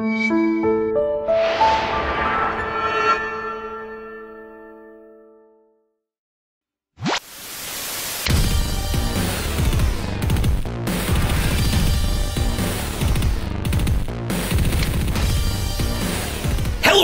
Hello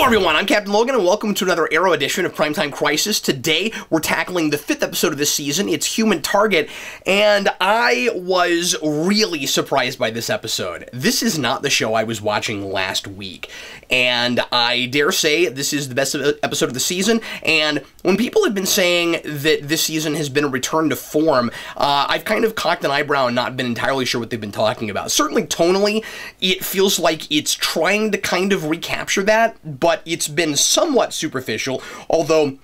everyone, I'm Captain Logan and welcome to another Arrow edition of Primetime Crisis. Today, we're tackling the 5th episode of this season. It's Human Target, and I was really surprised by this episode. This is not the show I was watching last week, and I dare say this is the best episode of the season, and when people have been saying that this season has been a return to form, I've kind of cocked an eyebrow and not been entirely sure what they've been talking about. Certainly tonally, it feels like it's trying to kind of recapture that, but it's been somewhat superficial, although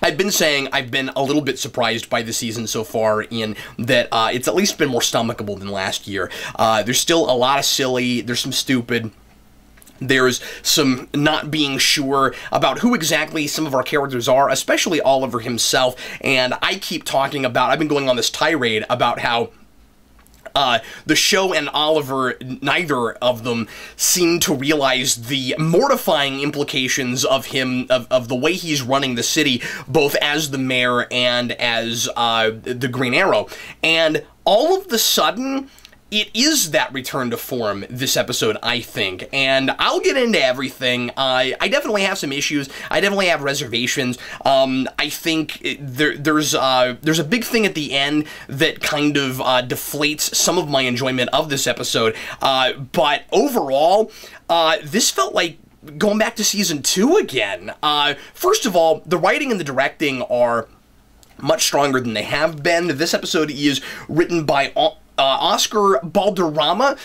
I've been saying I've been a little bit surprised by the season so far in that it's at least been more stomachable than last year. There's still a lot of silly, there's some stupid, there's some not being sure about who exactly some of our characters are, especially Oliver himself, and I keep talking about, I've been going on this tirade about how the show and Oliver, neither of them seem to realize the mortifying implications of him, of the way he's running the city, both as the mayor and as the Green Arrow. And all of the sudden, it is that return to form this episode, I think, and I'll get into everything. I definitely have some issues. I definitely have reservations. I think there's a big thing at the end that kind of deflates some of my enjoyment of this episode, but overall, this felt like going back to Season 2 again. First of all, the writing and the directing are much stronger than they have been. This episode is written by Oscar Balderrama,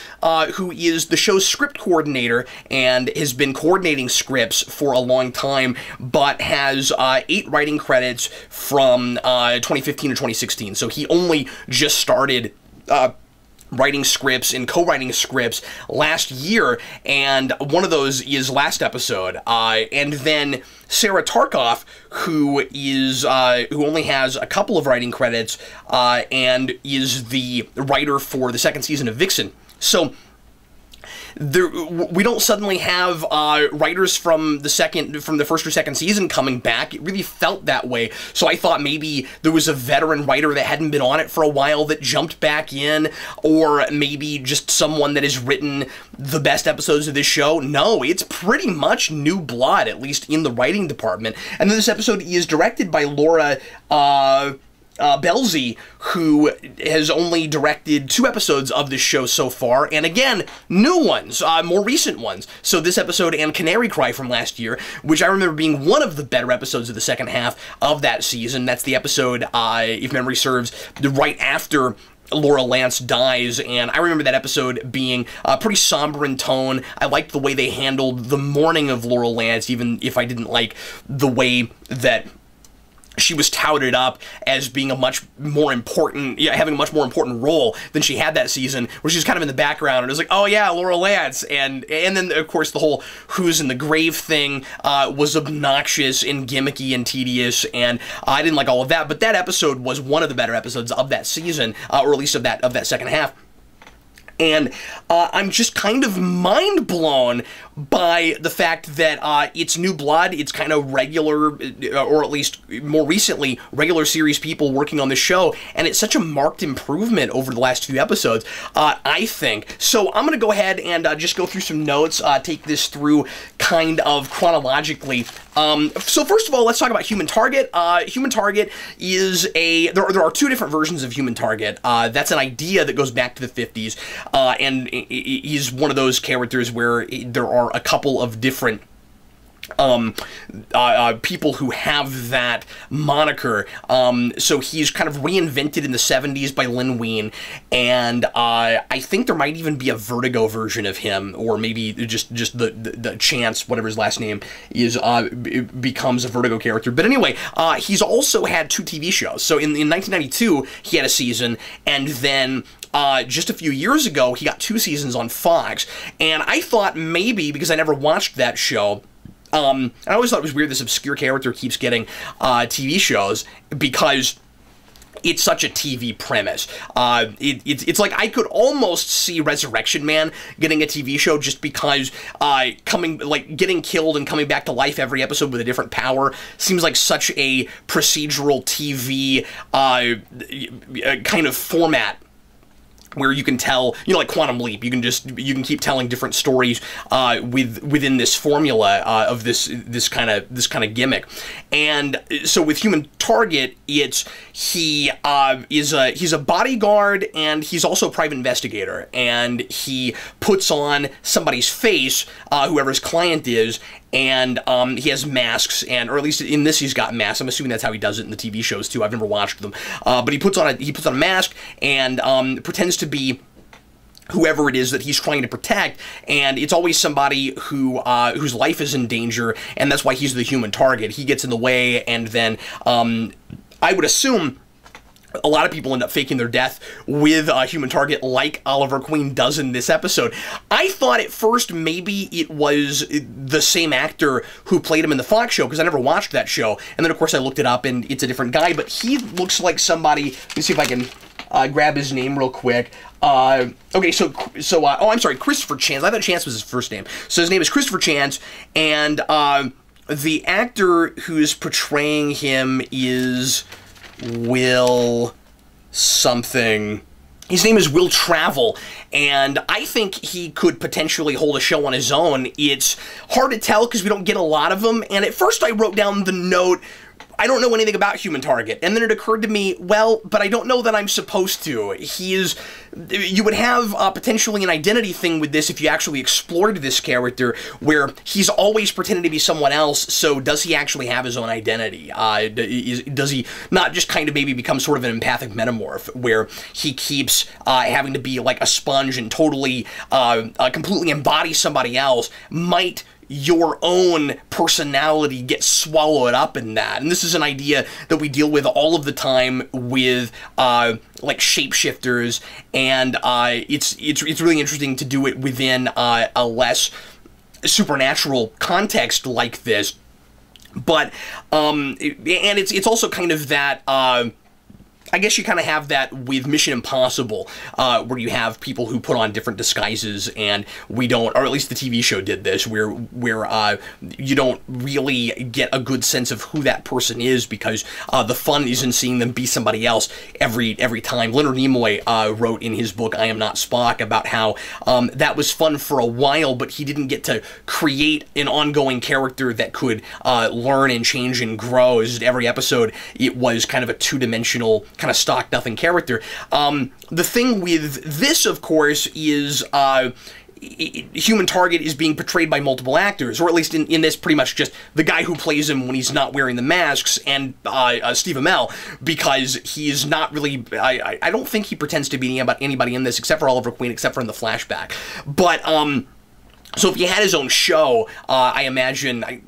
who is the show's script coordinator and has been coordinating scripts for a long time, but has 8 writing credits from 2015 to 2016. So he only just started writing scripts and co-writing scripts last year, and one of those is last episode. And then Sarah Tarkoff, who only has a couple of writing credits, and is the writer for the 2nd season of Vixen. So we don't suddenly have writers from the 1st or 2nd season coming back. It really felt that way. So I thought maybe there was a veteran writer that hadn't been on it for a while that jumped back in, or maybe just someone that has written the best episodes of this show. No, it's pretty much new blood, at least in the writing department. And then this episode is directed by Laura Belzy, who has only directed 2 episodes of this show so far, and again, new ones, more recent ones. So this episode and Canary Cry from last year, which I remember being one of the better episodes of the 2nd half of that season. That's the episode, if memory serves, right after Laura Lance dies, and I remember that episode being pretty somber in tone. I liked the way they handled the mourning of Laura Lance, even if I didn't like the way that she was touted up as being a much more important, having a much more important role than she had that season, where she was kind of in the background, and it was like, oh yeah, Laura Lance, and then of course the whole who's in the grave thing was obnoxious and gimmicky and tedious, and I didn't like all of that, but that episode was one of the better episodes of that season, or at least of that 2nd half. And I'm just kind of mind blown by the fact that it's new blood, it's kind of regular, or at least more recently, regular series people working on the show, and it's such a marked improvement over the last few episodes, I think. So I'm going to go ahead and just go through some notes, take this through kind of chronologically. So first of all, let's talk about Human Target. Human Target is there are 2 different versions of Human Target. That's an idea that goes back to the 50s, and he's one of those characters where there are a couple of different people who have that moniker. So he's kind of reinvented in the 70s by Lin Wein, and I think there might even be a Vertigo version of him, or maybe just the Chance, whatever his last name is, becomes a Vertigo character. But anyway, he's also had 2 TV shows. So in 1992, he had a season, and then just a few years ago, he got 2 seasons on Fox, and I thought maybe, because I never watched that show, I always thought it was weird this obscure character keeps getting TV shows, because it's such a TV premise. It's like I could almost see Resurrection Man getting a TV show just because getting killed and coming back to life every episode with a different power seems like such a procedural TV kind of format, where you can tell, like Quantum Leap, you can keep telling different stories within this formula of this kind of gimmick. And so with Human Target, he's a bodyguard, and he's also a private investigator, and he puts on somebody's face, whoever his client is, and he has masks, or at least in this he's got masks. I'm assuming that's how he does it in the TV shows too. I've never watched them, but he puts on a mask and pretends to be whoever it is that he's trying to protect, and it's always somebody whose life is in danger, and that's why he's the human target. He gets in the way, and then I would assume a lot of people end up faking their death with a Human Target, like Oliver Queen does in this episode. I thought at first maybe it was the same actor who played him in the Fox show, because I never watched that show. And then, of course, I looked it up, and it's a different guy, but he looks like somebody. Let me see if I can grab his name real quick. Okay, oh, I'm sorry, Christopher Chance. I thought Chance was his first name. So his name is Christopher Chance, and the actor who's portraying him is Will something. His name is Will Travel, and I think he could potentially hold a show on his own. It's hard to tell because we don't get a lot of them, and at first I wrote down the note, I don't know anything about Human Target, and then it occurred to me, well, but I don't know that I'm supposed to. You would have potentially an identity thing with this if you actually explored this character, where he's always pretending to be someone else, so does he actually have his own identity? Does he not just kind of maybe become sort of an empathic metamorph, where he keeps having to be like a sponge and totally, completely embody somebody else? Might your own personality get swallowed up in that? And this is an idea that we deal with all of the time with like shapeshifters, and it's really interesting to do it within a less supernatural context like this. But and it's also kind of that I guess you kind of have that with Mission Impossible, where you have people who put on different disguises, and we don't, or at least the TV show did this, where you don't really get a good sense of who that person is, because the fun is in seeing them be somebody else every time. Leonard Nimoy wrote in his book I Am Not Spock about how that was fun for a while, but he didn't get to create an ongoing character that could learn and change and grow. Every episode, it was kind of a two-dimensional, kind of stock nothing character. The thing with this, of course, is Human Target is being portrayed by multiple actors, or at least in this, pretty much just the guy who plays him when he's not wearing the masks, and Steve Amell, because he's not really, I don't think he pretends to be anybody in this, except for Oliver Queen, except for in the flashback. But so if he had his own show, I imagine, I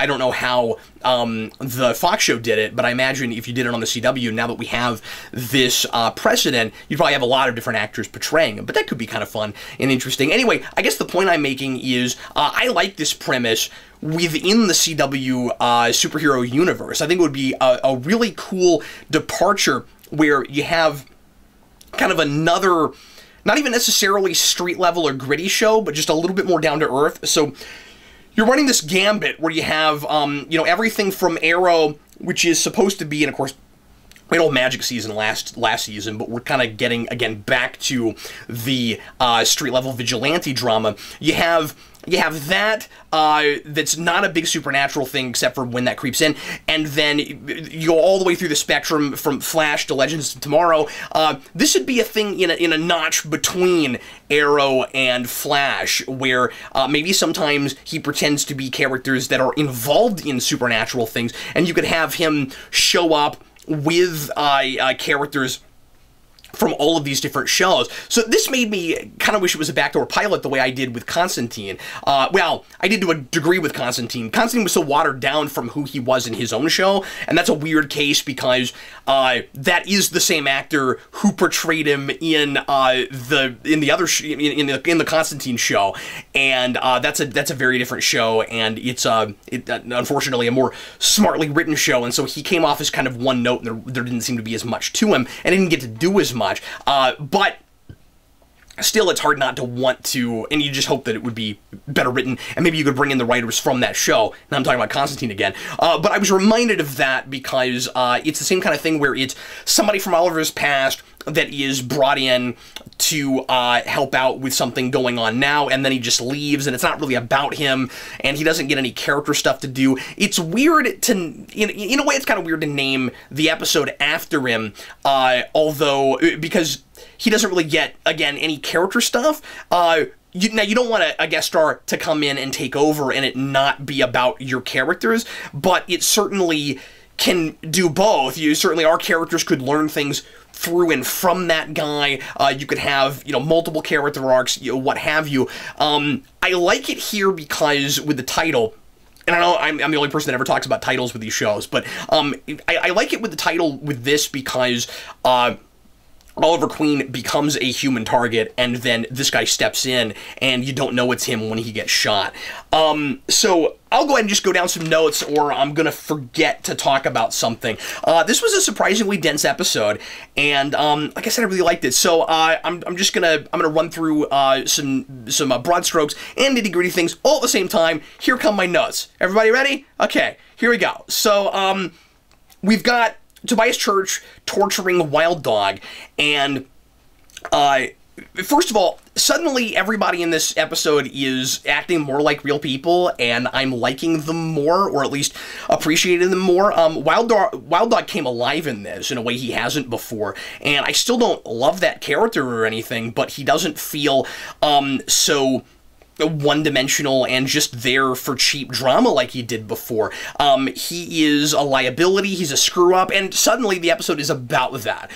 don't know how the Fox show did it, but I imagine if you did it on the CW, now that we have this precedent, you'd probably have a lot of different actors portraying him, but that could be kind of fun and interesting. Anyway, I guess the point I'm making is, I like this premise within the CW superhero universe. I think it would be a really cool departure, where you have kind of another, not even necessarily street level or gritty show, but just a little bit more down to earth. So you're running this gambit where you have, everything from Arrow, which is supposed to be, and of course, we had old Magic season last season, but we're kind of getting, again, back to the street level vigilante drama. You have that, that's not a big supernatural thing, except for when that creeps in, and then you go all the way through the spectrum from Flash to Legends of Tomorrow. This would be a thing in a notch between Arrow and Flash, where maybe sometimes he pretends to be characters that are involved in supernatural things, and you could have him show up with characters from all of these different shows. So this made me kind of wish it was a backdoor pilot the way I did with Constantine. Well, I did to a degree with Constantine. Constantine was so watered down from who he was in his own show, and that's a weird case because that is the same actor who portrayed him in the Constantine show, and that's a very different show, and it's unfortunately a more smartly written show, and so he came off as kind of one note, and there didn't seem to be as much to him, and didn't get to do as much. But still, it's hard not to want to, and you just hope that it would be better written, and maybe you could bring in the writers from that show, and I'm talking about Constantine again. But I was reminded of that because it's the same kind of thing where it's somebody from Oliver's past that is brought in to help out with something going on now, and then he just leaves, and it's not really about him, and he doesn't get any character stuff to do. It's weird to, in a way, it's kind of weird to name the episode after him, although, because he doesn't really get, again, any character stuff. Now, you don't want a guest star to come in and take over and it not be about your characters, but it certainly can do both. Our characters could learn things through and from that guy. You could have, multiple character arcs, what have you. I like it here because with the title, and I know I'm the only person that ever talks about titles with these shows, but I like it with the title with this because Oliver Queen becomes a human target, and then this guy steps in, and you don't know it's him when he gets shot. So I'll go ahead and just go down some notes, or I'm gonna forget to talk about something. This was a surprisingly dense episode, and like I said, I really liked it. So I'm gonna run through some broad strokes and nitty-gritty things all at the same time. Here come my notes. Everybody ready? Okay, here we go. So we've got Tobias Church torturing Wild Dog, and first of all, suddenly everybody in this episode is acting more like real people, and I'm liking them more, or at least appreciating them more. Wild Dog came alive in this in a way he hasn't before, and I still don't love that character or anything, but he doesn't feel so one-dimensional and just there for cheap drama like he did before. He is a liability, he's a screw-up, and suddenly the episode is about that.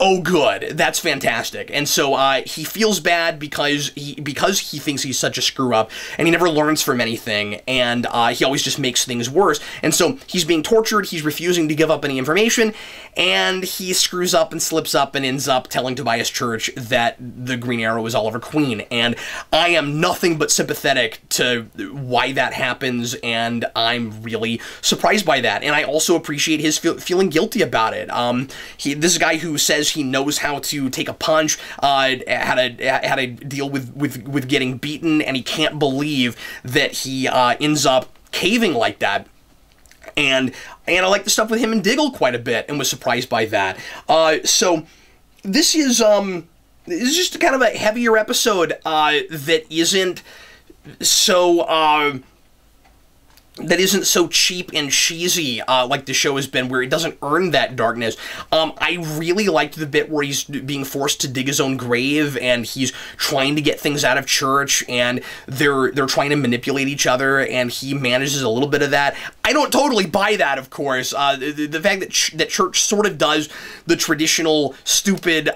Oh, good. That's fantastic. And so he feels bad because he thinks he's such a screw-up, and he never learns from anything, and he always just makes things worse. And so he's being tortured, he's refusing to give up any information, and he screws up and slips up and ends up telling Tobias Church that the Green Arrow is Oliver Queen. And I am nothing but sympathetic to why that happens, and I'm really surprised by that. And I also appreciate his feeling guilty about it. This guy who says he knows how to take a punch, how to deal with getting beaten, and he can't believe that he ends up caving like that. And I like the stuff with him and Diggle quite a bit, and was surprised by that. So this is just kind of a heavier episode that isn't so cheap and cheesy like the show has been, where it doesn't earn that darkness. I really liked the bit where he's being forced to dig his own grave, and he's trying to get things out of Church, and they're trying to manipulate each other, and he manages a little bit of that. I don't totally buy that, of course. The fact that Church sort of does the traditional stupid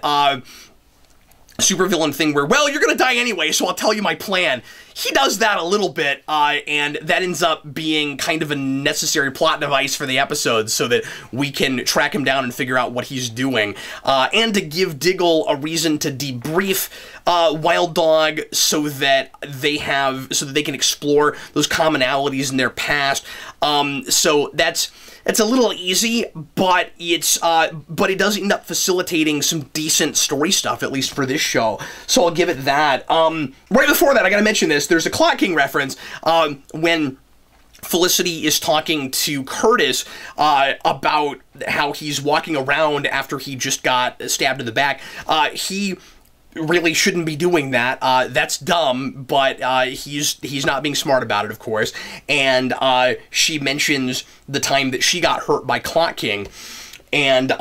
supervillain thing where, well, you're gonna die anyway, so I'll tell you my plan. He does that a little bit, and that ends up being kind of a necessary plot device for the episode so that we can track him down and figure out what he's doing. And to give Diggle a reason to debrief Wild Dog so that they can explore those commonalities in their past. So it's a little easy, but it does end up facilitating some decent story stuff, at least for this show. So I'll give it that. Right before that, I gotta mention this. There's a Clock King reference when Felicity is talking to Curtis about how he's walking around after he just got stabbed in the back. He really shouldn't be doing that. That's dumb, but he's not being smart about it, of course. And she mentions the time that she got hurt by Clock King, and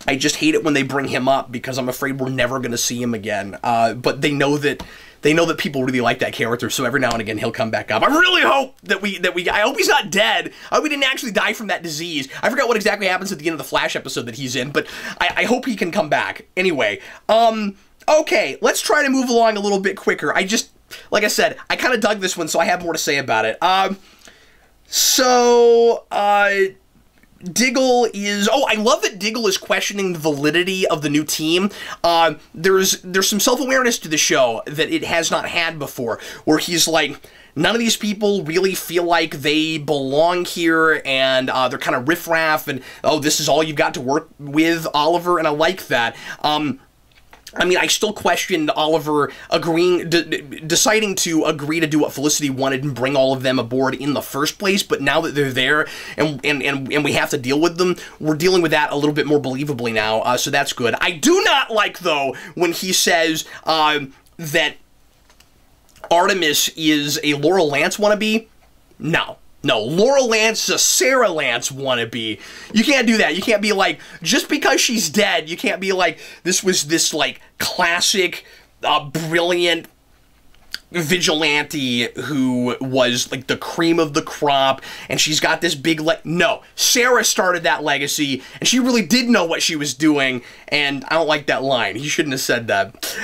I just hate it when they bring him up because I'm afraid we're never going to see him again. But they know that they know that people really like that character, so every now and again he'll come back up. I really hope I hope he's not dead. I hope he didn't actually die from that disease. I forgot what exactly happens at the end of the Flash episode that he's in, but I hope he can come back. Anyway, okay, let's try to move along a little bit quicker. Like I said, I kind of dug this one, so I have more to say about it. Diggle is... Oh, I love that Diggle is questioning the validity of the new team. There's some self-awareness to the show that it has not had before, where he's like, none of these people really feel like they belong here, and they're kind of riffraff, and, oh, this is all you've got to work with, Oliver, and I like that. I mean, I still questioned Oliver deciding to agree to do what Felicity wanted and bring all of them aboard in the first place, but now that they're there and we have to deal with them, we're dealing with that a little bit more believably now, so that's good. I do not like, though, when he says that Artemis is a Laurel Lance wannabe. No, Laurel Lance is a Sarah Lance wannabe. You can't do that. You can't be like, just because she's dead, you can't be like, this was this, like, classic, brilliant vigilante who was, like, the cream of the crop, and she's got this big no, Sarah started that legacy, and she really did know what she was doing, and I don't like that line. He shouldn't have said that.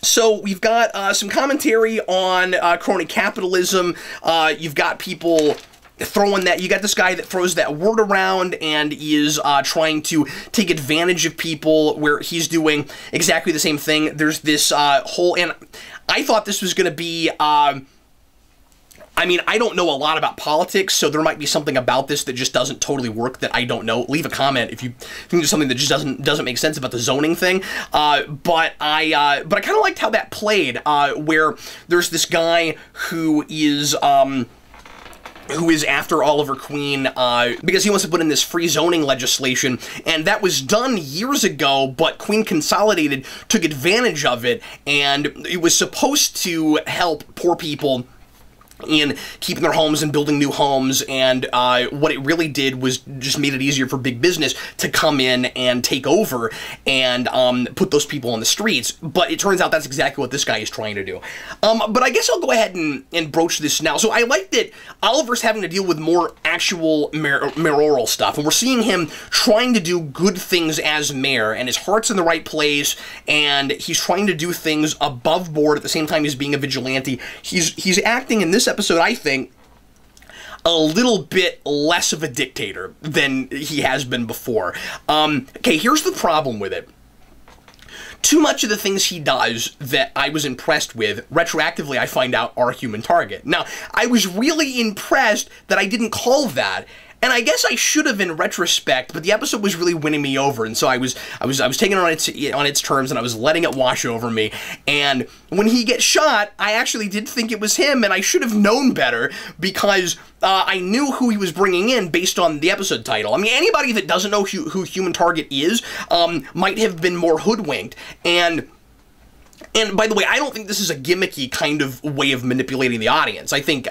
So we've got some commentary on crony capitalism. You've got people throwing that... You got this guy that throws that word around and is trying to take advantage of people, where he's doing exactly the same thing. There's this whole... And I thought this was going to be... I mean, I don't know a lot about politics, so there might be something about this that just doesn't totally work that I don't know. Leave a comment if you think there's something that just doesn't make sense about the zoning thing. But I kind of liked how that played, where there's this guy who is after Oliver Queen because he wants to put in this free zoning legislation, and that was done years ago, but Queen Consolidated took advantage of it, and it was supposed to help poor people in keeping their homes and building new homes, and what it really did was just made it easier for big business to come in and take over and put those people on the streets. But it turns out that's exactly what this guy is trying to do. But I guess I'll go ahead and broach this now. So I like that Oliver's having to deal with more actual mayoral stuff, and we're seeing him trying to do good things as mayor, and his heart's in the right place, and he's trying to do things above board at the same time he's being a vigilante. He's acting in this episode, I think, a little bit less of a dictator than he has been before. Okay, here's the problem with it. Too much of the things he does that I was impressed with, retroactively I find out are Human Target. Now, I was really impressed that I didn't call that, and I guess I should have in retrospect, but the episode was really winning me over, and so I was taking it on its terms, and I was letting it wash over me. And when he gets shot, I actually did think it was him, and I should have known better, because I knew who he was bringing in based on the episode title. I mean, anybody that doesn't know who Human Target is might have been more hoodwinked. And by the way, I don't think this is a gimmicky kind of way of manipulating the audience. I think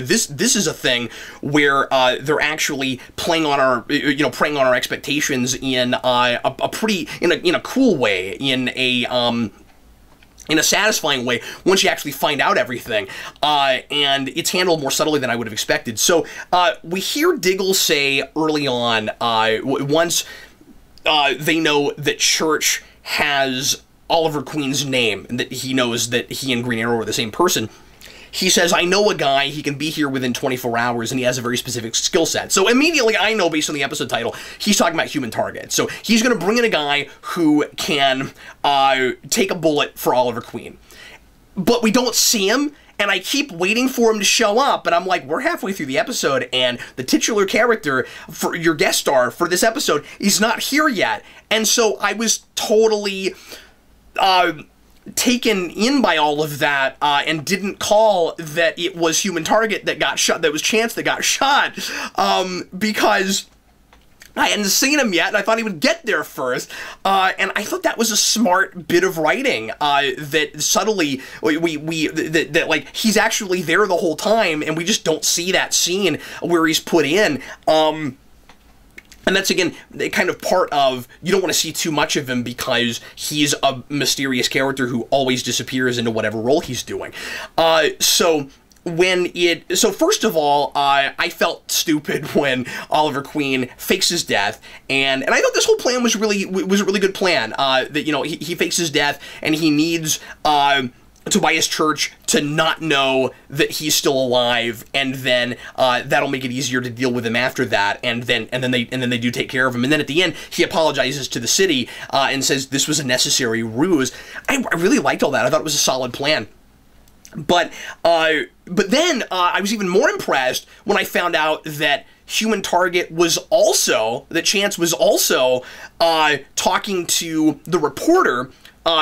this is a thing where they're actually playing on our, preying on our expectations in a pretty in a cool way, in a satisfying way once you actually find out everything, and it's handled more subtly than I would have expected. So we hear Diggle say early on, once they know that Church has Oliver Queen's name, and that he knows that he and Green Arrow are the same person, he says, I know a guy, he can be here within 24 hours, and he has a very specific skill set. So immediately I know, based on the episode title, he's talking about Human Target. So he's going to bring in a guy who can take a bullet for Oliver Queen. But we don't see him, and I keep waiting for him to show up, and I'm like, we're halfway through the episode, and the titular character, for your guest star for this episode, is not here yet. And so I was totally taken in by all of that, and didn't call that it was Human Target that got shot, that was Chance that got shot, because I hadn't seen him yet, and I thought he would get there first, and I thought that was a smart bit of writing, that subtly, that like, he's actually there the whole time, and we just don't see that scene where he's put in. And that's, again, kind of part of, you don't want to see too much of him because he's a mysterious character who always disappears into whatever role he's doing. So first of all, I felt stupid when Oliver Queen fakes his death, and I thought this whole plan was a really good plan. That, you know, he fakes his death, and he needs Tobias Church to not know that he's still alive, and then that'll make it easier to deal with him after that, and then they do take care of him, and then at the end he apologizes to the city and says this was a necessary ruse. I really liked all that. I thought it was a solid plan. But then I was even more impressed when I found out that Human Target was also, that Chance was also talking to the reporter,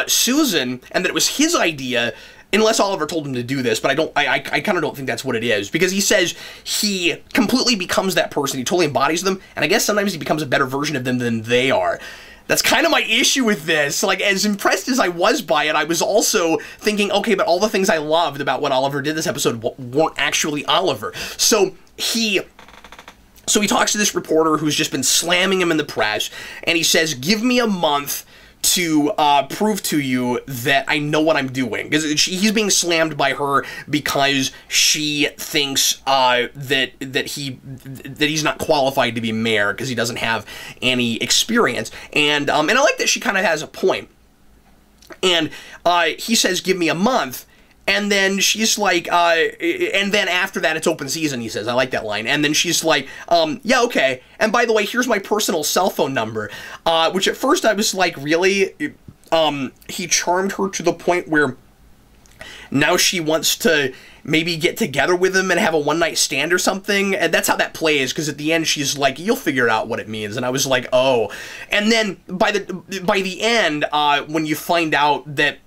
Susan, and that it was his idea, unless Oliver told him to do this, but I kind of don't think that's what it is, because he says he completely becomes that person, he totally embodies them, and I guess sometimes he becomes a better version of them than they are. That's kind of my issue with this. Like, as impressed as I was by it, I was also thinking, okay, but all the things I loved about what Oliver did this episode weren't actually Oliver. So he talks to this reporter who's just been slamming him in the press, and he says, give me a month to prove to you that I know what I'm doing. Because he's being slammed by her because she thinks that he's not qualified to be mayor because he doesn't have any experience. And I like that she kind of has a point. And he says, give me a month. And then she's like, and then after that, it's open season, he says. I like that line. And then she's like, yeah, okay. And by the way, here's my personal cell phone number. Which at first I was like, really? He charmed her to the point where now she wants to maybe get together with him and have a one-night stand or something. And that's how that plays, because at the end she's like, you'll figure out what it means. And I was like, oh. And then by the end, when you find out that,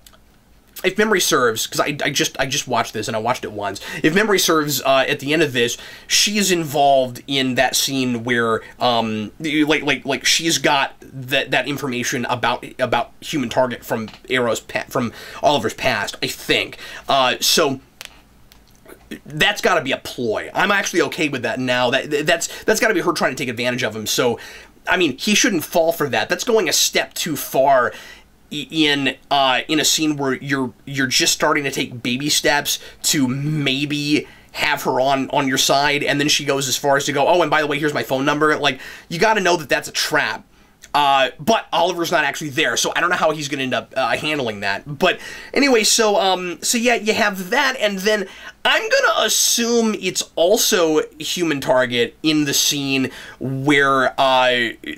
if memory serves, because I just watched this and I watched it once. If memory serves, at the end of this, she's involved in that scene where, like she's got that information about Human Target from from Oliver's past, I think. So that's got to be a ploy. I'm actually okay with that now. That's got to be her trying to take advantage of him. So, I mean, he shouldn't fall for that. That's going a step too far in a scene where you're just starting to take baby steps to maybe have her on your side, and then she goes as far as to go, oh, and by the way, here's my phone number. Like, you got to know that that's a trap. But Oliver's not actually there, so I don't know how he's going to end up handling that. But anyway, so yeah, you have that, and then I'm going to assume it's also Human Target in the scene where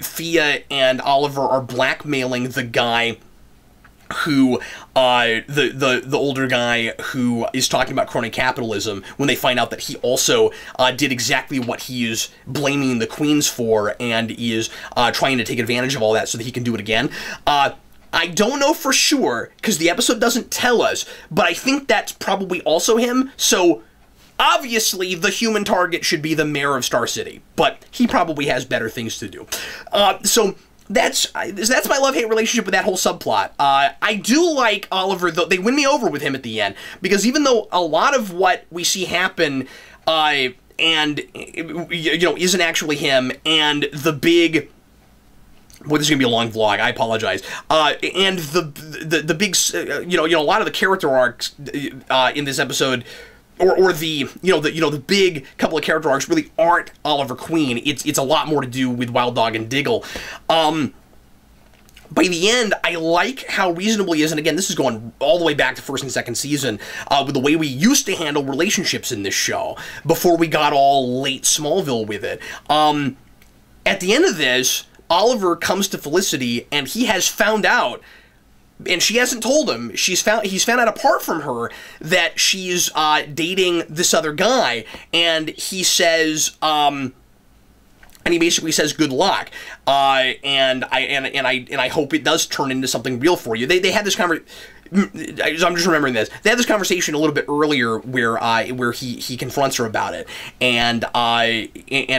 Thea and Oliver are blackmailing the guy who, the older guy who is talking about crony capitalism, when they find out that he also did exactly what he is blaming the Queens for, and is trying to take advantage of all that so that he can do it again. I don't know for sure, because the episode doesn't tell us, but I think that's probably also him, so obviously the Human Target should be the mayor of Star City, but he probably has better things to do. So that's my love-hate relationship with that whole subplot. I do like Oliver, though. They win me over with him at the end, because even though a lot of what we see happen, and, you know, isn't actually him, and the big... Boy, this is going to be a long vlog, I apologize. And the big, you know, a lot of the character arcs in this episode, or the big couple of character arcs really aren't Oliver Queen. It's a lot more to do with Wild Dog and Diggle. By the end, I like how reasonable he is, and again, this is going all the way back to first and second season, with the way we used to handle relationships in this show, before we got all late Smallville with it. At the end of this, Oliver comes to Felicity, and he has found out, and she hasn't told him, he's found out apart from her that she's dating this other guy, and he says, and he basically says, good luck, and I hope it does turn into something real for you. They had this conversation. I'm just remembering this. They had this conversation a little bit earlier where he confronts her about it, and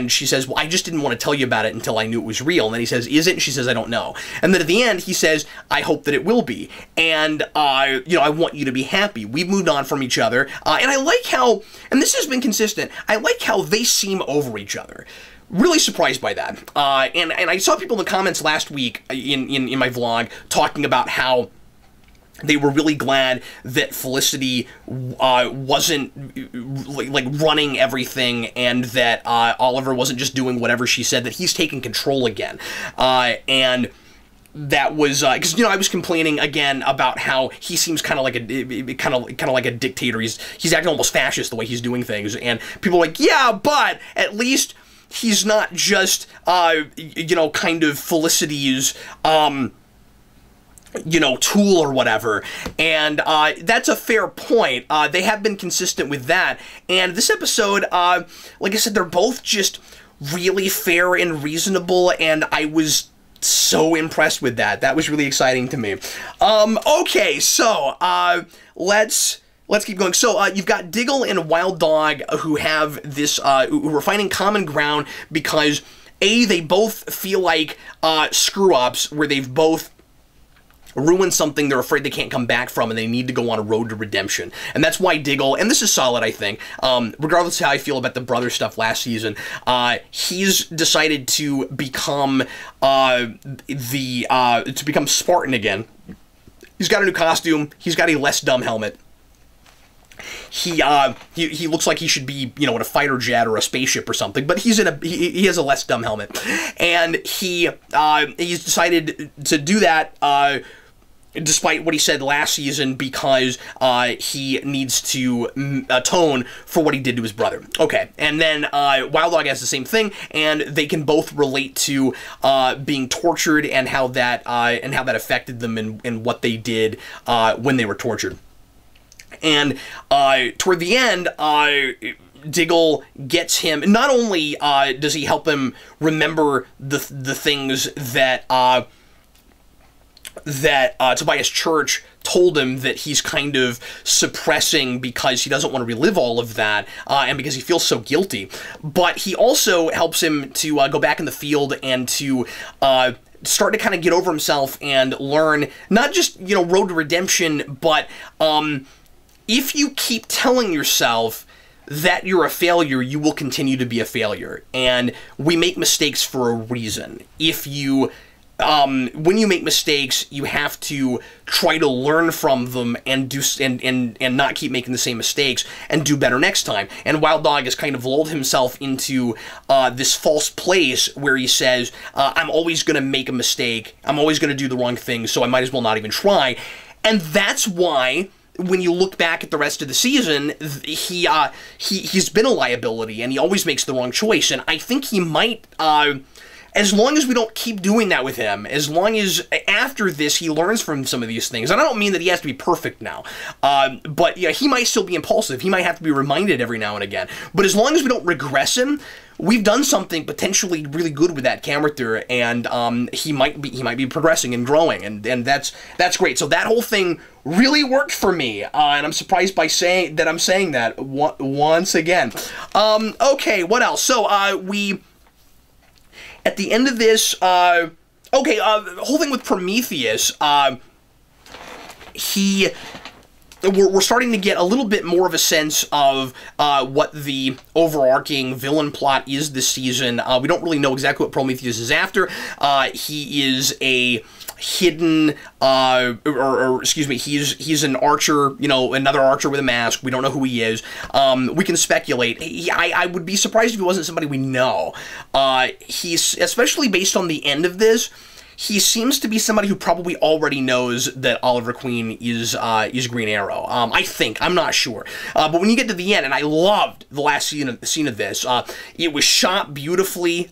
she says, well, I just didn't want to tell you about it until I knew it was real. And then he says, is it? And she says, I don't know. And then at the end, he says, I hope that it will be. And, you know, I want you to be happy. We've moved on from each other. And I like how, and this has been consistent, I like how they seem over each other. really surprised by that. And I saw people in the comments last week in my vlog talking about how they were really glad that Felicity wasn't like running everything, and that Oliver wasn't just doing whatever she said, that he's taking control again. And that was because I was complaining again about how he seems kind of like a dictator. He's acting almost fascist the way he's doing things, and people are like, yeah, but at least he's not just kind of Felicity's tool or whatever. And that's a fair point. They have been consistent with that. And this episode, like I said, they're both just really fair and reasonable, and I was so impressed with that. That was really exciting to me. Okay, so let's keep going. So you've got Diggle and Wild Dog who have this, who are finding common ground because they both feel like screw-ups where they've both ruined something they're afraid they can't come back from, and they need to go on a road to redemption. And that's why Diggle, and this is solid, I think, regardless of how I feel about the brother stuff last season, he's decided to become Spartan again. He's got a new costume. He's got a less dumb helmet. He looks like he should be, in a fighter jet or a spaceship or something, but he has a less dumb helmet, and he's decided to do that, despite what he said last season, because he needs to atone for what he did to his brother. Okay, and then Wild Dog has the same thing, and they can both relate to being tortured and how that affected them and what they did when they were tortured. And toward the end, Diggle gets him. Not only does he help him remember the things that Tobias Church told him that he's kind of suppressing because he doesn't want to relive all of that, and because he feels so guilty, but he also helps him to go back in the field and to start to kind of get over himself and learn not just road to redemption, but if you keep telling yourself that you're a failure, you will continue to be a failure. And we make mistakes for a reason. If you, when you make mistakes, you have to try to learn from them and do and not keep making the same mistakes and do better next time. And Wild Dog has kind of lulled himself into this false place where he says, I'm always going to make a mistake. I'm always going to do the wrong thing, so I might as well not even try. And that's why, when you look back at the rest of the season, he's been a liability, and he always makes the wrong choice. And I think he might, as long as we don't keep doing that with him, as long as after this he learns from some of these things, and I don't mean that he has to be perfect now, but yeah, he might still be impulsive. He might have to be reminded every now and again. But as long as we don't regress him, we've done something potentially really good with that character, and he might be progressing and growing, and that's great. So that whole thing really worked for me, and I'm surprised by saying that once again. Okay, what else? So we, at the end of this, the whole thing with Prometheus, we're starting to get a little bit more of a sense of what the overarching villain plot is this season. We don't really know exactly what Prometheus is after. He is a hidden, excuse me, he's an archer, another archer with a mask. We don't know who he is. We can speculate. I would be surprised if he wasn't somebody we know. He's, especially based on the end of this, he seems to be somebody who probably already knows that Oliver Queen is Green Arrow. I think. I'm not sure. But when you get to the end, and I loved the last scene of this, it was shot beautifully.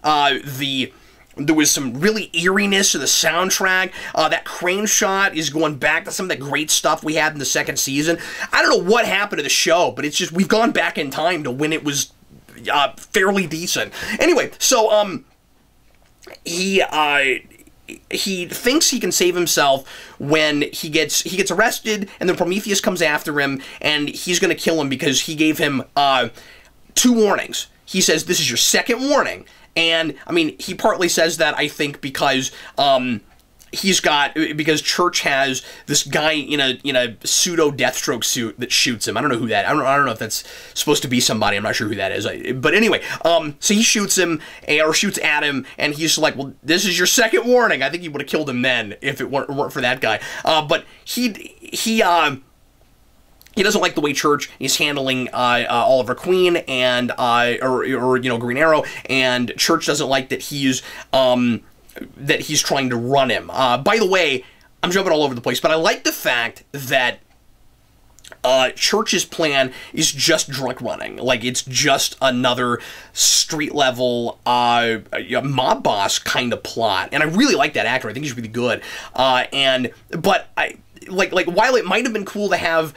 There was some really eeriness to the soundtrack. That crane shot is going back to some of that great stuff we had in the second season. I don't know what happened to the show, but it's just, we've gone back in time to when it was fairly decent. Anyway, so he thinks he can save himself when he gets arrested, and then Prometheus comes after him, and he's going to kill him because he gave him 2 warnings. He says, this is your second warning. And, I mean, he partly says that, I think, because he's got, because Church has this guy in a pseudo Deathstroke suit that shoots him. I don't know who that. I don't know if that's supposed to be somebody. I'm not sure who that is. But anyway, so he shoots him or shoots at him, and he's like, "Well, this is your second warning." I think he would have killed him then if it weren't for that guy. But he doesn't like the way Church is handling Oliver Queen and or Green Arrow, and Church doesn't like that he's trying to run him. By the way, I'm jumping all over the place, but I like the fact that Church's plan is just drunk running. Like, it's just another street level mob boss kind of plot, and I really like that actor. I think he's really good. But while it might have been cool to have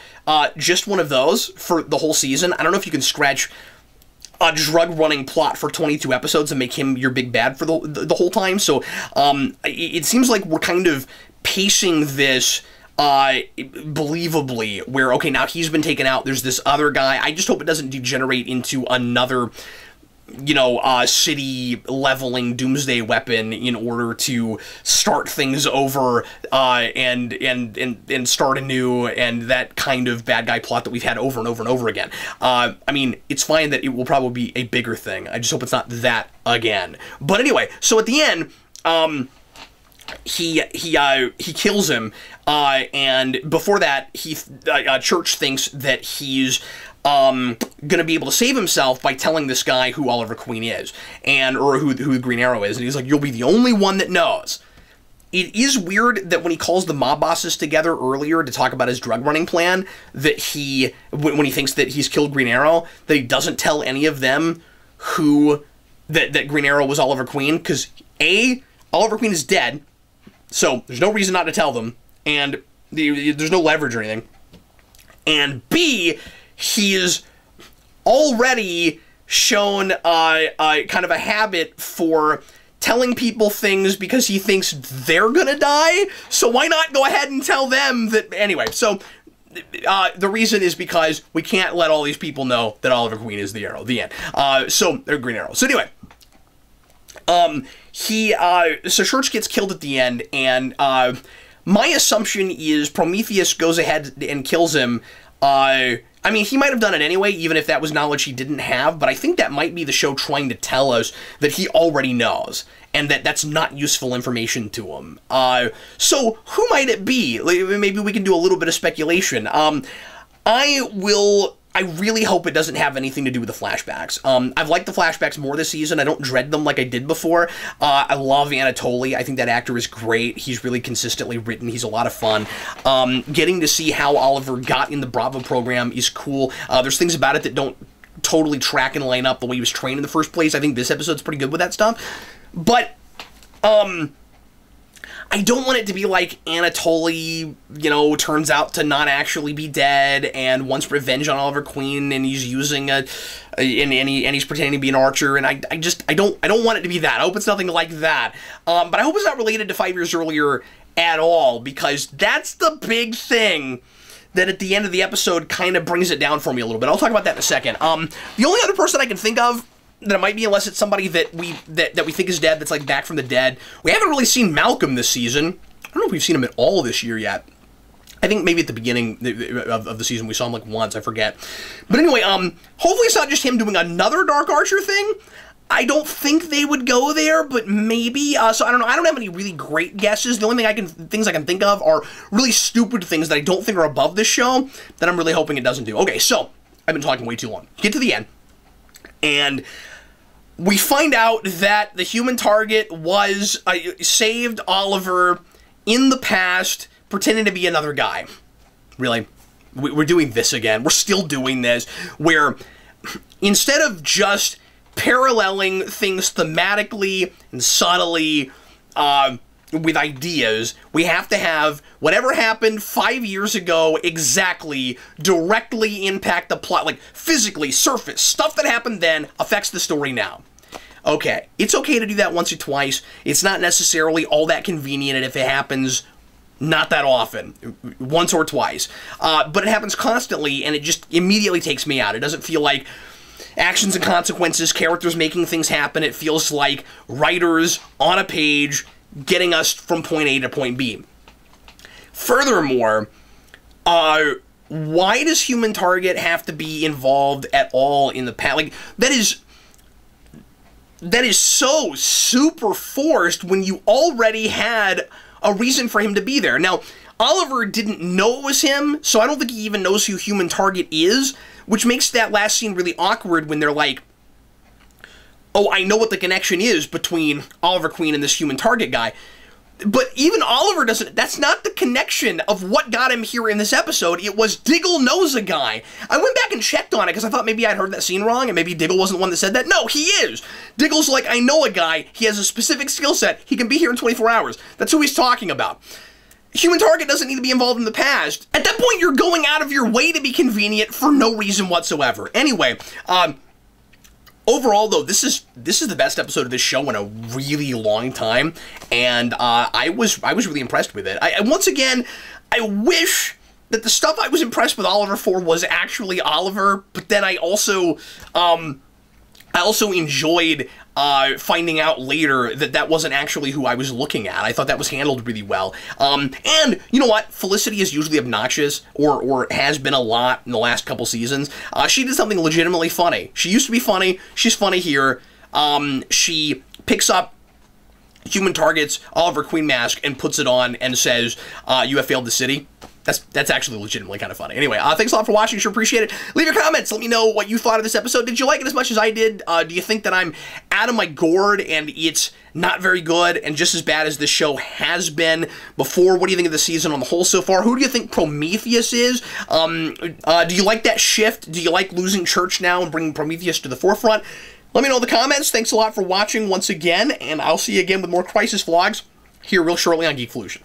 just one of those for the whole season, I don't know if you can scratch a drug running plot for 22 episodes and make him your big bad for the whole time. So it seems like we're kind of pacing this believably, where, okay, now he's been taken out, there's this other guy. I just hope it doesn't degenerate into another, city leveling doomsday weapon in order to start things over and start anew, and that kind of bad guy plot that we've had over and over and over again. I mean, it's fine that it will probably be a bigger thing. I just hope it's not that again. But anyway, so at the end, he kills him, and before that, Church thinks that he's gonna be able to save himself by telling this guy who Oliver Queen is, or who Green Arrow is, and he's like, "You'll be the only one that knows." It is weird that when he calls the mob bosses together earlier to talk about his drug running plan, that when he thinks that he's killed Green Arrow, that he doesn't tell any of them that Green Arrow was Oliver Queen, because Oliver Queen is dead, so there's no reason not to tell them, and there's no leverage or anything, and B, he is already shown kind of a habit for telling people things because he thinks they're gonna die, so why not go ahead and tell them that anyway? So the reason is because we can't let all these people know that Oliver Queen is the Arrow. The end. Or Green Arrow. So anyway, so Church gets killed at the end, and my assumption is Prometheus goes ahead and kills him. I mean, he might have done it anyway, even if that was knowledge he didn't have, but I think that might be the show trying to tell us that he already knows, and that that's not useful information to him. So, who might it be? Maybe we can do a little bit of speculation. I really hope it doesn't have anything to do with the flashbacks. I've liked the flashbacks more this season. I don't dread them like I did before. I love Anatoly. I think that actor is great. He's really consistently written. He's a lot of fun. Getting to see how Oliver got in the Bravo program is cool. There's things about it that don't totally track and line up the way he was trained in the first place. I think this episode's pretty good with that stuff. But, I don't want it to be like Anatoly, turns out to not actually be dead and wants revenge on Oliver Queen, and he's using and he's pretending to be an archer, and I don't want it to be that. I hope it's nothing like that. But I hope it's not related to 5 years earlier at all, because that's the big thing that at the end of the episode kind of brings it down for me a little bit. I'll talk about that in a second. The only other person I can think of that it might be, unless it's somebody that we think is dead, that's like back from the dead. We haven't really seen Malcolm this season. I don't know if we've seen him at all this year yet. I think maybe at the beginning of the season we saw him like once, I forget. But anyway, hopefully it's not just him doing another Dark Archer thing. I don't think they would go there, but maybe. So I don't know. I don't have any really great guesses. The only things I can think of are really stupid things that I don't think are above this show that I'm really hoping it doesn't do. Okay, so I've been talking way too long. Get to the end, and we find out that the human target was saved Oliver in the past, pretending to be another guy. Really? We're doing this again. We're still doing this, where instead of just paralleling things thematically and subtly with ideas, we have to have whatever happened 5 years ago exactly directly impact the plot, like physically surface. Stuff that happened then affects the story now. Okay, it's okay to do that once or twice. It's not necessarily all that convenient, and if it happens not that often, once or twice. But it happens constantly, and it just immediately takes me out. It doesn't feel like actions and consequences, characters making things happen. It feels like writers on a page getting us from point A to point B. Furthermore, why does Human Target have to be involved at all in the past? Like, that is so super forced when you already had a reason for him to be there. Now, Oliver didn't know it was him, so I don't think he even knows who Human Target is, which makes that last scene really awkward when they're like, oh, I know what the connection is between Oliver Queen and this Human Target guy. But even Oliver doesn't, that's not the connection of what got him here in this episode. It was Diggle knows a guy. I went back and checked on it because I thought maybe I'd heard that scene wrong and maybe Diggle wasn't the one that said that. No, he is. Diggle's like, I know a guy. He has a specific skill set. He can be here in 24 hours. That's who he's talking about. Human Target doesn't need to be involved in the past. At that point, you're going out of your way to be convenient for no reason whatsoever. Anyway, overall, though, this is the best episode of this show in a really long time, and I was really impressed with it. Once again, I wish that the stuff I was impressed with Oliver for was actually Oliver, but then I also enjoyed finding out later that that wasn't actually who I was looking at. I thought that was handled really well. And you know what? Felicity is usually obnoxious, or has been a lot in the last couple seasons. She did something legitimately funny. She used to be funny. She's funny here. She picks up Human Target's Oliver Queen mask and puts it on and says, you have failed the city. That's actually legitimately kind of funny. Anyway, thanks a lot for watching. Sure appreciate it. Leave your comments. Let me know what you thought of this episode. Did you like it as much as I did? Do you think that I'm out of my gourd and it's not very good and just as bad as this show has been before? What do you think of the season on the whole so far? Who do you think Prometheus is? Do you like that shift? Do you like losing Church now and bringing Prometheus to the forefront? Let me know in the comments. Thanks a lot for watching once again, and I'll see you again with more Crisis vlogs here real shortly on Geekvolution.